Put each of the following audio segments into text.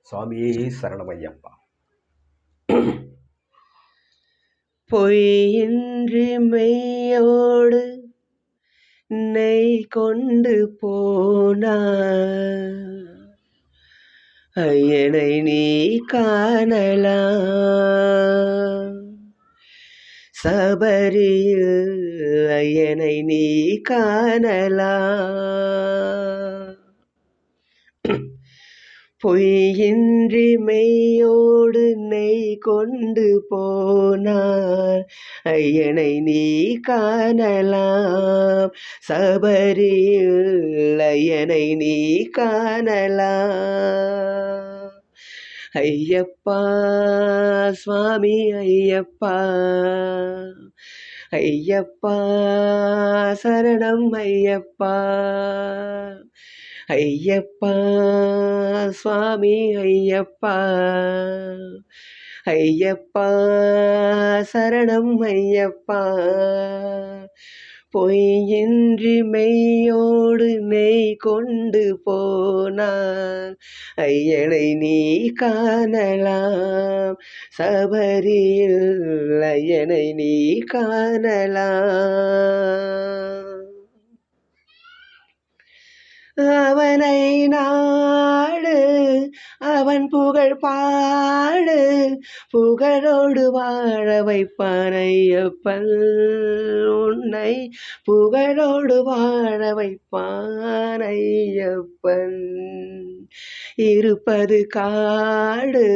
சுவாமியே சரணமையப்பா. பொய்யின்றி மெய்யோடு நெய் கொண்டு போனார் ஐயனை நீ காணலாம். சபரியில் ஐயனை நீ காணலாம். பொய்யின்றி மெய்யோடு நெய் கொண்டு போனார் ஐயனை நீ காணலாம். சபரியில் ஐயனை நீ காணலாம். ஐயப்பா சுவாமி ஐயப்பா, ஐயப்பா சரணம் ஐயப்பா, ஐயப்பா சுவாமி ஐயப்பா, ஐயப்பா சரணம் ஐயப்பா. பொய்யின்றி மெய்யோடு நெய் கொண்டு போனார் ஐயனை நீ காணலாம். சபரியில் ஐயனை நீ காணலாம். அவனை நாடு அவன் புகழ் பாடு, புகழோடு வாழ வைப்பான் ஐயப்பன். உன்னை புகழோடு வாழ வைப்பான் ஐயப்பன். இருப்பது காடு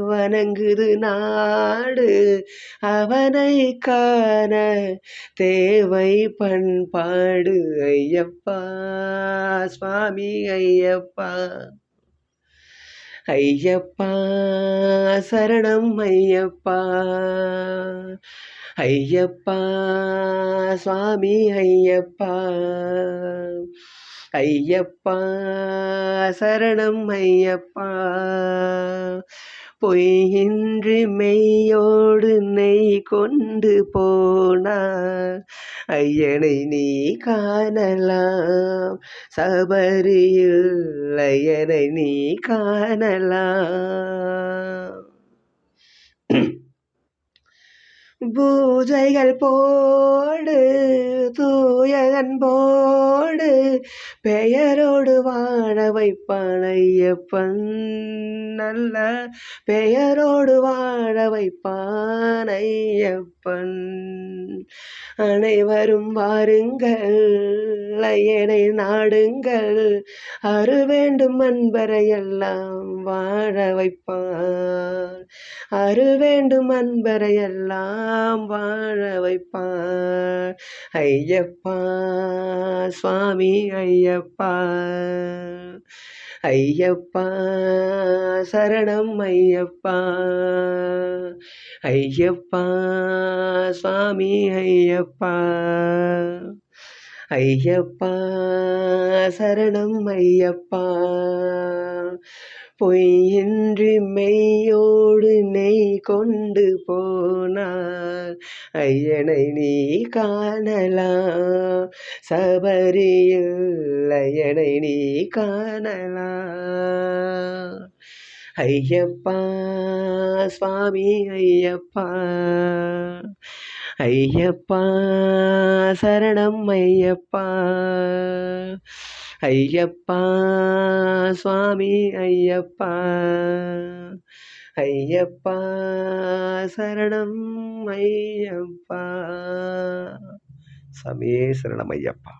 வணங்குது நாடு, அவனை காண தேவை பண்பாடு. ஐயப்பா சுவாமி ஐயப்பா, ஐயப்பா சரணம் ஐயப்பா, ஐயப்பா சுவாமி ஐயப்பா, ஐயப்பா சரணம் ஐயப்பா. பொய்யின்றி மெய்யோடு நெய் கொண்டு போனார் ஐயனை நீ காணலாம். சபரியில் ஐயனை நீ காணலாம். பூஜைகள் போடு தூய அன்போடு, பெயரோடு வாழ வைப்பான் ஐயப்பன். நல்ல பெயரோடு வாழ வைப்பான் ஐயப்பன். அனைவரும் வாருங்கள் ஐயனை நாடுங்கள், அருள் வேண்டும் அன்பரையெல்லாம் வாழ வைப்பான். அருள் வேண்டும் அன்பரையெல்லாம் வாழ வைப்பான். ஐயப்பா சுவாமி ஐயப்பா, ஐயப்பா சரணம் ஐயப்பா, ஐயப்பா சுவாமி ஐயப்பா, ஐயப்பா சரணம் ஐயப்பா. பொய்யின்றி மெய்யோடு நெய் கொண்டு போனார் ஐயனை நீ காணலாம். சபரியில் ஐயனை நீ காணலாம். ஐயப்பா சுவாமி ஐயப்பா, ஐயப்பா சரணம் ஐயப்பா, ஐயப்பா சுவாமி ஐயப்பா, ஐயப்பா சரணம் ஐயப்பா. சாமியே சரணம் ஐயப்பா.